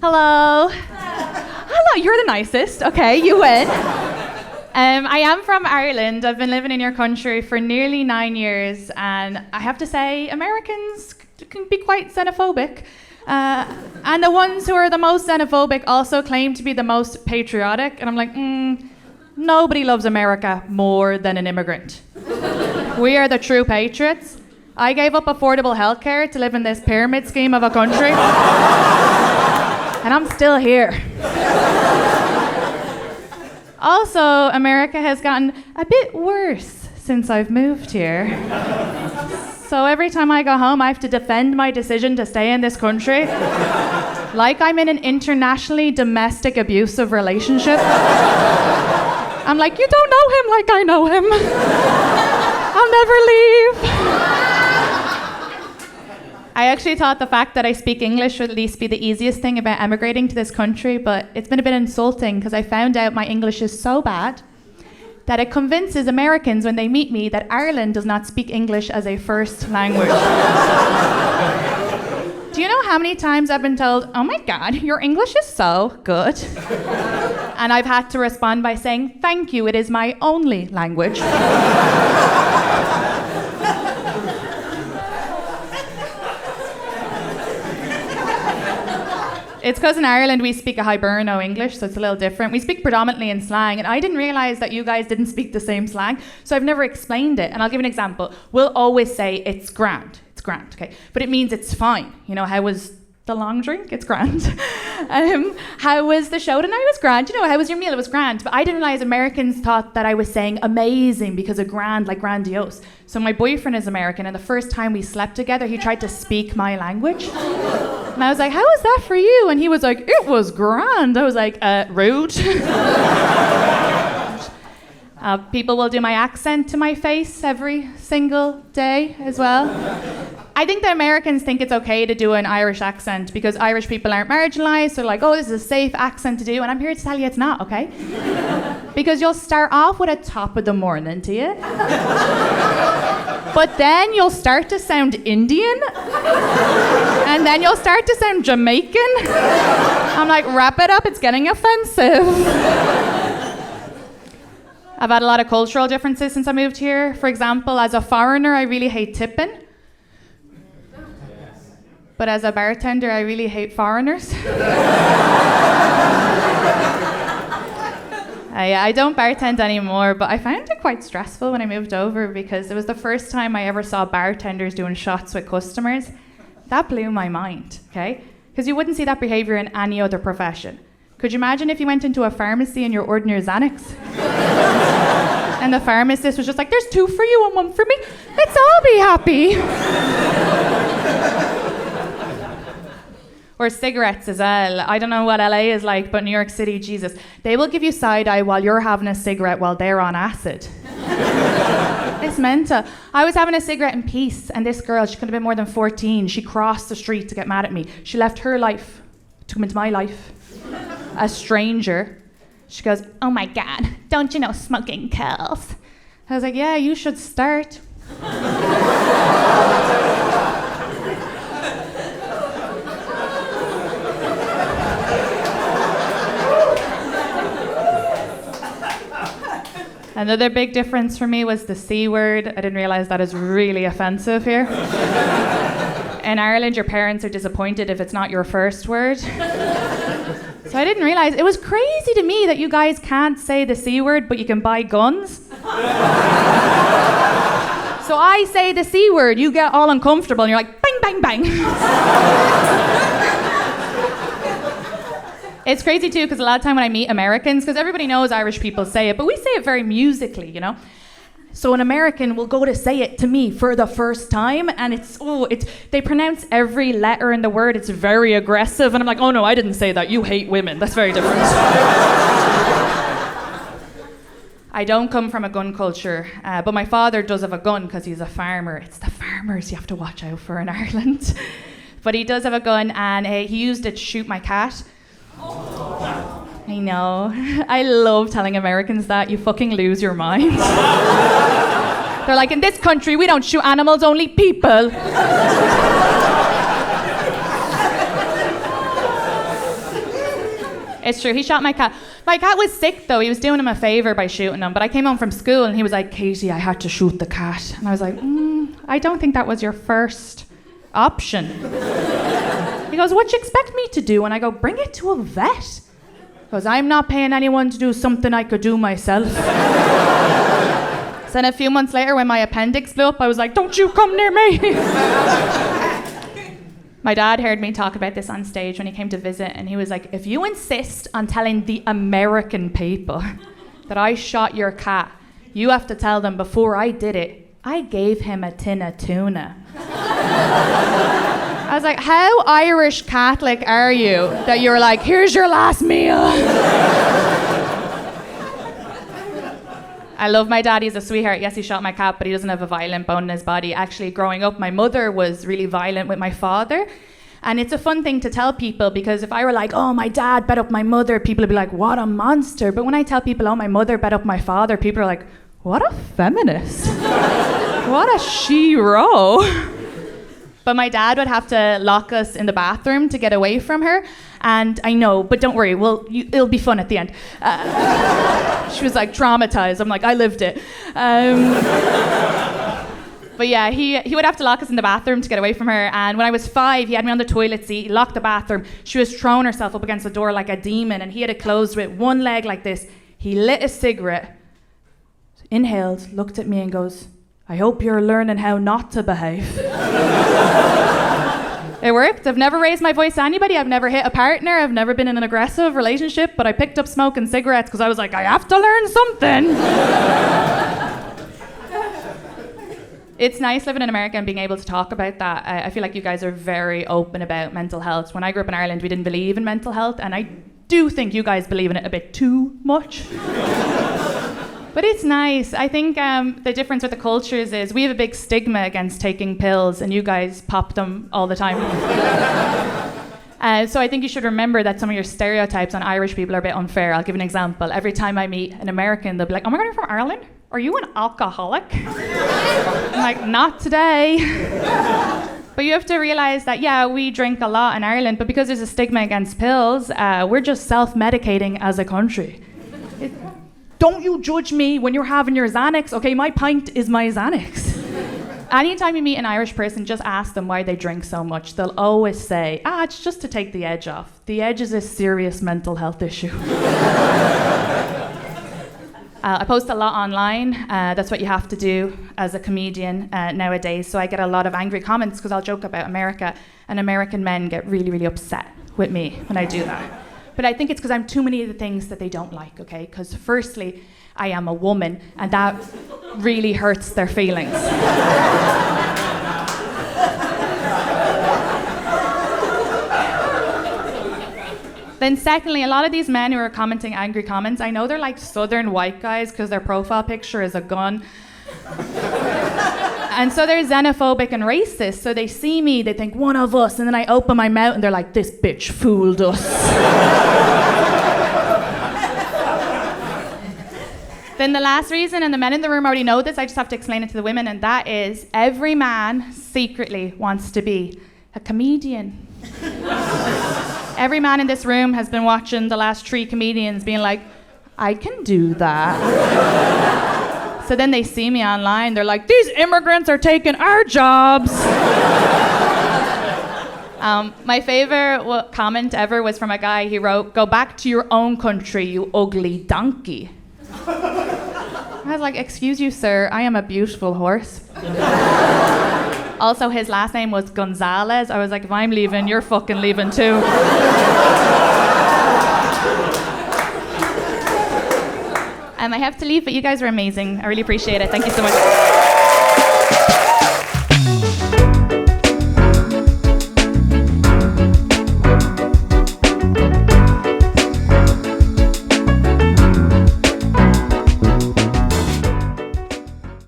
Hello. Hello, you're the nicest. Okay, you win. I am from Ireland. I've been living in your country for nearly 9 years, and I have to say, Americans can be quite xenophobic. And the ones who are the most xenophobic also claim to be the most patriotic, and I'm like, nobody loves America more than an immigrant. We are the true patriots. I gave up affordable healthcare to live in this pyramid scheme of a country, and I'm still here. Also, America has gotten a bit worse since I've moved here. So every time I go home, I have to defend my decision to stay in this country, like I'm in an internationally domestic abusive relationship. I'm like, you don't know him like I know him. I'll never leave. I actually thought the fact that I speak English would at least be the easiest thing about emigrating to this country, but it's been a bit insulting because I found out my English is so bad that it convinces Americans when they meet me that Ireland does not speak English as a first language. Do you know how many times I've been told, oh my God, your English is so good? And I've had to respond by saying, thank you, it is my only language. It's because in Ireland we speak a Hiberno English, so it's a little different. We speak predominantly in slang, and I didn't realise that you guys didn't speak the same slang, so I've never explained it. And I'll give an example. We'll always say, it's grand, okay? But it means it's fine. You know, how was the long drink? It's grand. How was the show tonight? It was grand. You know, how was your meal? It was grand. But I didn't realise Americans thought that I was saying amazing because of grand, like grandiose. So my boyfriend is American, and the first time we slept together, he tried to speak my language. And I was like, how was that for you? And he was like, it was grand. I was like, rude. People will do my accent to my face every single day as well. I think that Americans think it's okay to do an Irish accent because Irish people aren't marginalised. So like, oh, this is a safe accent to do. And I'm here to tell you it's not, okay? Because you'll start off with a top of the morning to you. But then you'll start to sound Indian. And then you'll start to sound Jamaican. I'm like, wrap it up, it's getting offensive. I've had a lot of cultural differences since I moved here. For example, as a foreigner, I really hate tipping. But as a bartender, I really hate foreigners. I don't bartend anymore, but I found it quite stressful when I moved over because it was the first time I ever saw bartenders doing shots with customers. That blew my mind, okay? Because you wouldn't see that behaviour in any other profession. Could you imagine if you went into a pharmacy and you're ordering your Xanax? And the pharmacist was just like, there's 2 for you and 1 for me. Let's all be happy. Or cigarettes as well. I don't know what LA is like, but New York City, Jesus. They will give you side-eye while you're having a cigarette while they're on acid. It's mental. I was having a cigarette in peace, and this girl, she couldn't have been more than 14. She crossed the street to get mad at me. She left her life to come into my life. A stranger. She goes, oh my God, don't you know smoking kills? I was like, yeah, you should start. Another big difference for me was the C word. I didn't realise that is really offensive here. In Ireland, your parents are disappointed if it's not your first word. So I didn't realise. It was crazy to me that you guys can't say the C word, but you can buy guns. So I say the C word, you get all uncomfortable, and you're like, bang, bang, bang. It's crazy too, because a lot of time when I meet Americans, because everybody knows Irish people say it, but we say it very musically, you know? So an American will go to say it to me for the first time, and they pronounce every letter in the word. It's very aggressive, and I'm like, oh no, I didn't say that. You hate women. That's very different. I don't come from a gun culture, but my father does have a gun because he's a farmer. It's the farmers you have to watch out for in Ireland. But he does have a gun, and he used it to shoot my cat. I know. I love telling Americans that. You fucking lose your mind. They're like, in this country, we don't shoot animals, only people. It's true, he shot my cat. My cat was sick though, he was doing him a favour by shooting him, but I came home from school and he was like, Katie, I had to shoot the cat. And I was like, I don't think that was your first option. He goes, what do you expect me to do? And I go, bring it to a vet. He goes, I'm not paying anyone to do something I could do myself. So then a few months later when my appendix blew up, I was like, don't you come near me. My dad heard me talk about this on stage when he came to visit, and he was like, if you insist on telling the American people that I shot your cat, you have to tell them before I did it, I gave him a tin of tuna. I was like, how Irish Catholic are you that you're like, here's your last meal? I love my dad, he's a sweetheart. Yes, he shot my cat, but he doesn't have a violent bone in his body. Actually, growing up, my mother was really violent with my father. And it's a fun thing to tell people, because if I were like, oh, my dad bet up my mother, people would be like, what a monster. But when I tell people, oh, my mother bet up my father, people are like, what a feminist. What a she-ro. But my dad would have to lock us in the bathroom to get away from her. And I know, but don't worry, it'll be fun at the end. She was like traumatized. I'm like, I lived it. But yeah, he would have to lock us in the bathroom to get away from her. And when I was 5, he had me on the toilet seat, he locked the bathroom. She was throwing herself up against the door like a demon, and he had it closed with one leg like this. He lit a cigarette, inhaled, looked at me and goes, I hope you're learning how not to behave. It worked. I've never raised my voice to anybody. I've never hit a partner. I've never been in an aggressive relationship, but I picked up smoking cigarettes because I was like, I have to learn something. It's nice living in America and being able to talk about that. I feel like you guys are very open about mental health. When I grew up in Ireland, we didn't believe in mental health, and I do think you guys believe in it a bit too much. But it's nice. I think the difference with the cultures is we have a big stigma against taking pills, and you guys pop them all the time. So I think you should remember that some of your stereotypes on Irish people are a bit unfair. I'll give an example. Every time I meet an American, they'll be like, oh my God, you're from Ireland? Are you an alcoholic? I'm like, not today. But you have to realise that, yeah, we drink a lot in Ireland, but because there's a stigma against pills, we're just self-medicating as a country. Don't you judge me when you're having your Xanax. Okay, my pint is my Xanax. Anytime you meet an Irish person, just ask them why they drink so much. They'll always say, it's just to take the edge off. The edge is a serious mental health issue. I post a lot online. That's what you have to do as a comedian nowadays. So I get a lot of angry comments because I'll joke about America, and American men get really, really upset with me when I do that. But I think it's because I'm too many of the things that they don't like, okay? Because firstly, I am a woman, and that really hurts their feelings. Then secondly, a lot of these men who are commenting angry comments, I know they're like southern white guys because their profile picture is a gun. And so they're xenophobic and racist. So they see me, they think, one of us. And then I open my mouth and they're like, this bitch fooled us. Then the last reason, and the men in the room already know this, I just have to explain it to the women, and that is every man secretly wants to be a comedian. Every man in this room has been watching the last 3 comedians being like, I can do that. So then they see me online, they're like, these immigrants are taking our jobs. My favorite comment ever was from a guy. He wrote, go back to your own country, you ugly donkey. I was like, excuse you, sir, I am a beautiful horse. Also, his last name was Gonzalez. I was like, if I'm leaving, you're fucking leaving too. I have to leave, but you guys were amazing. I really appreciate it. Thank you so much.